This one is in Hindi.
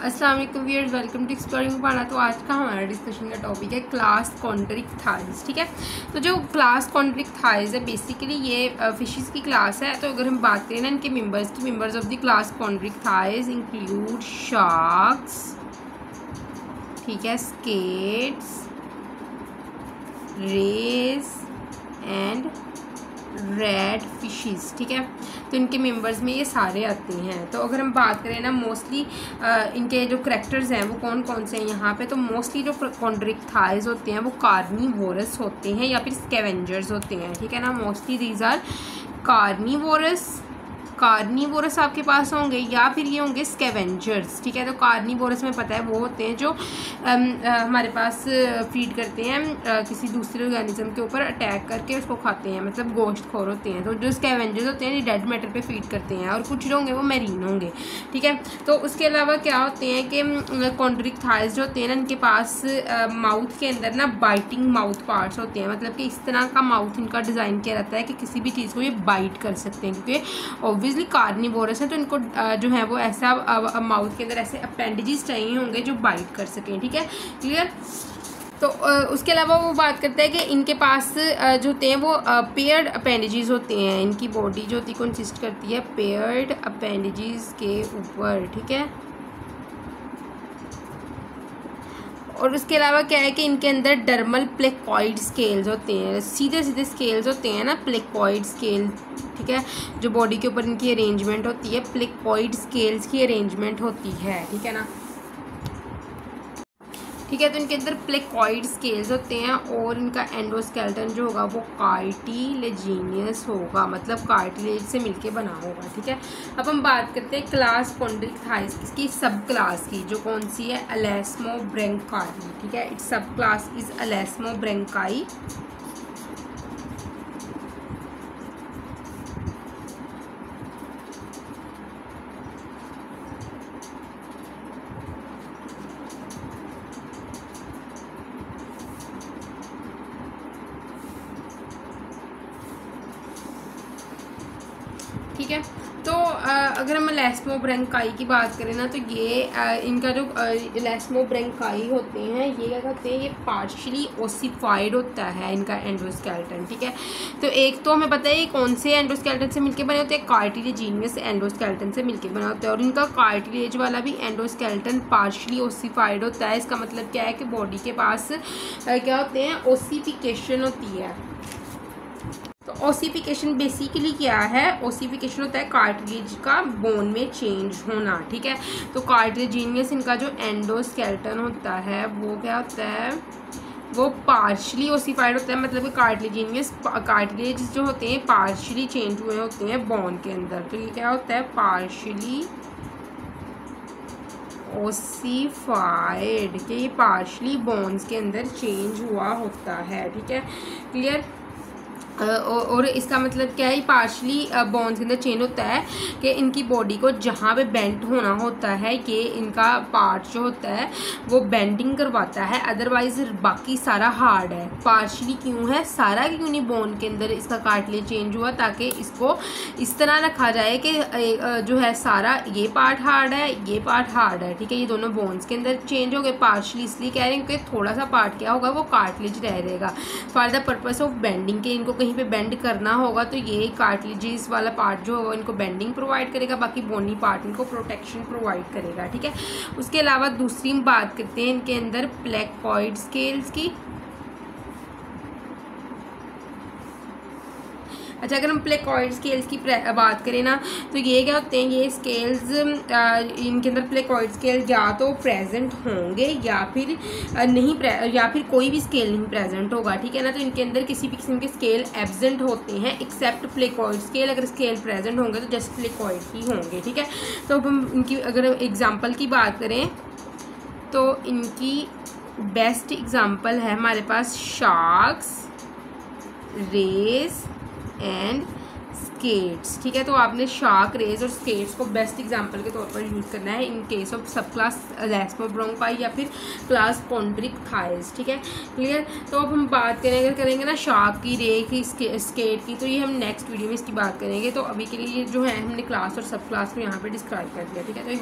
अस्सलाम वालेकुम व्यूअर्स, वेलकम टू एक्सप्लोरिंग पाना। तो आज का हमारा डिस्कशन का टॉपिक है क्लास कॉन्ड्रिक थाइज। ठीक है, तो जो क्लास कॉन्ड्रिक थाइज है बेसिकली ये फिशेस की क्लास है। तो अगर हम बात करें ना इनके मेंबर्स की, members of the class Chondrichthyes include sharks, ठीक है, skates, rays and rat fishes. ठीक है, तो इनके मेंबर्स में ये सारे आते हैं। तो अगर हम बात करें ना मोस्टली इनके जो करैक्टर्स हैं वो कौन कौन से हैं यहाँ पे, तो मोस्टली जो कॉन्ड्रिक थाइज होते हैं वो कार्निवोरस होते हैं या फिर स्कैवेंजर्स होते हैं। ठीक है ना, मोस्टली दीज आर कार्निवोरस आपके पास होंगे या फिर ये होंगे स्कैवेंजर्स। ठीक है, तो कार्निवोरस में पता है वो होते हैं जो हमारे पास फीड करते हैं किसी दूसरे ऑर्गेनिज्म के ऊपर अटैक करके उसको खाते हैं, मतलब गोश्त खोर होते हैं। तो जो स्कैवेंजर्स होते हैं ये डेड मैटर पे फीड करते हैं, और कुछ जो होंगे वो मैरीन होंगे। ठीक है, तो उसके अलावा क्या होते हैं कि कॉन्ड्रिक थाइज जो होते हैं ना इनके पास माउथ के अंदर ना बाइटिंग माउथ पार्ट्स होते हैं, मतलब कि इस तरह का माउथ इनका डिज़ाइन किया रहता है कि किसी भी चीज़ को ये बाइट कर सकते हैं, क्योंकि ऑब्वियसली कार्निवोरस है तो इनको जो है वो ऐसा माउथ के अंदर ऐसे अपेंडेजेस चाहिए होंगे जो बाइट कर सकें। ठीक है, क्लियर। तो उसके अलावा वो बात करते हैं कि इनके पास जो होते हैं वो पेयर्ड अपेंडेजेस होते हैं। इनकी बॉडी जो होती है कंसिस्ट करती है पेयर्ड अपेंडेजेस के ऊपर। ठीक है, और उसके अलावा क्या है कि इनके अंदर डर्मल प्लेकॉइड स्केल्स होते हैं, सीधे सीधे स्केल्स होते हैं ना, प्लेकॉइड स्केल। ठीक है, जो बॉडी के ऊपर इनकी अरेंजमेंट होती है प्लेकॉइड स्केल्स की अरेंजमेंट होती है। ठीक है ना, ठीक है, तो इनके अंदर प्लेकॉइड स्केल्स होते हैं और इनका एंडोस्केलेटन जो होगा वो कार्टिलेजिनियस होगा, मतलब कार्टिलेज से मिलके बना होगा। ठीक है, अब हम बात करते हैं क्लास कॉन्ड्रिक थाइज की सब क्लास की, जो कौन सी है, एलास्मोब्रैंकाई। ठीक है, इट्स सब क्लास इज एलास्मोब्रैंकाई। ठीक है, तो अगर हम एलास्मोब्रैंकाई की बात करें ना तो ये इनका जो एलास्मोब्रैंकाई होते हैं ये क्या कहते हैं, ये पार्शियली ओसिफाइड होता है इनका एंडोस्केलेटन। ठीक है, तो एक तो हमें पता है ये कौन से एंडोस्केलेटन से मिलके बने होते हैं, कार्टिलेजिनियस एंडोस्केलेटन से मिलके बना होता है, और इनका कार्टिलेज वाला भी एंडोस्केलेटन पार्शियली ओसिफाइड होता है। इसका मतलब क्या है कि बॉडी के पास क्या होते हैं, ओसिफिकेशन होती है। तो ओसिफिकेशन बेसिकली क्या है, ओसिफिकेशन होता है कार्टिलेज का बोन में चेंज होना। ठीक है, तो कार्टिलेजिनियस इनका जो एंडोस्केलेटन होता है वो क्या होता है, वो पार्शली ओसिफाइड होता है, मतलब कि कार्टिलेज जो होते हैं पार्शली चेंज हुए होते हैं बोन के अंदर। तो ये क्या होता है, पार्शली ओसिफाइड, कि ये पार्शली बोन्स के अंदर चेंज हुआ होता है। ठीक है, क्लियर। और इसका मतलब क्या है, पार्शली बोन्स के अंदर चेंज होता है कि इनकी बॉडी को जहाँ पे बेंड होना होता है ये इनका पार्ट जो होता है वो बेंडिंग करवाता है, अदरवाइज बाकी सारा हार्ड है। पार्शली क्यों है, सारा क्यों नहीं बोन के अंदर इसका कार्टिलेज चेंज हुआ, ताकि इसको इस तरह रखा जाए कि जो है सारा ये पार्ट हार्ड है, ये पार्ट हार्ड है। ठीक है, ये दोनों बोन्स के अंदर चेंज हो गए। पार्शली इसलिए कह रहे हैं क्योंकि थोड़ा सा पार्ट क्या होगा, वो कार्टिलेज रहेगा for the purpose of bending, के इनको कहीं पे बेंड करना होगा तो ये कार्टिलेजेस वाला पार्ट जो होगा इनको बेंडिंग प्रोवाइड करेगा, बाकी बोनी पार्ट इनको प्रोटेक्शन प्रोवाइड करेगा। ठीक है, उसके अलावा दूसरी हम बात करते हैं इनके अंदर प्लेकॉइड स्केल्स की। अच्छा, अगर हम प्लेकॉइड स्केल्स की बात करें ना तो ये क्या होते हैं, ये स्केल्स इनके अंदर प्लेकॉइड स्केल या तो प्रेजेंट होंगे या फिर नहीं, या फिर कोई भी स्केल नहीं प्रेजेंट होगा। ठीक है ना, तो इनके अंदर किसी भी किस्म के स्केल एब्सेंट होते हैं एक्सेप्ट प्लेकॉइड स्केल। अगर स्केल प्रेजेंट होंगे तो जस्ट प्लेकॉइड ही होंगे। ठीक है, तो अब हम इनकी अगर एग्जाम्पल की बात करें तो इनकी बेस्ट एग्जाम्पल है हमारे पास शार्क्स, रेस एंड स्केट्स। ठीक है, तो आपने शार्क, रेस और स्केट्स को बेस्ट एग्जांपल के तौर पर यूज़ करना है इन केस ऑफ सब क्लास एलास्मोब्रैंकाई या फिर क्लास कॉन्ड्रिक थाइज। ठीक है, क्लियर। तो अब हम बात करेंगे ना शार्क की, रे की, स्केट की, तो ये हम नेक्स्ट वीडियो में इसकी बात करेंगे। तो अभी के लिए जो है हमने क्लास और सब क्लास को यहाँ पर डिस्क्राइब कर दिया। ठीक है, तो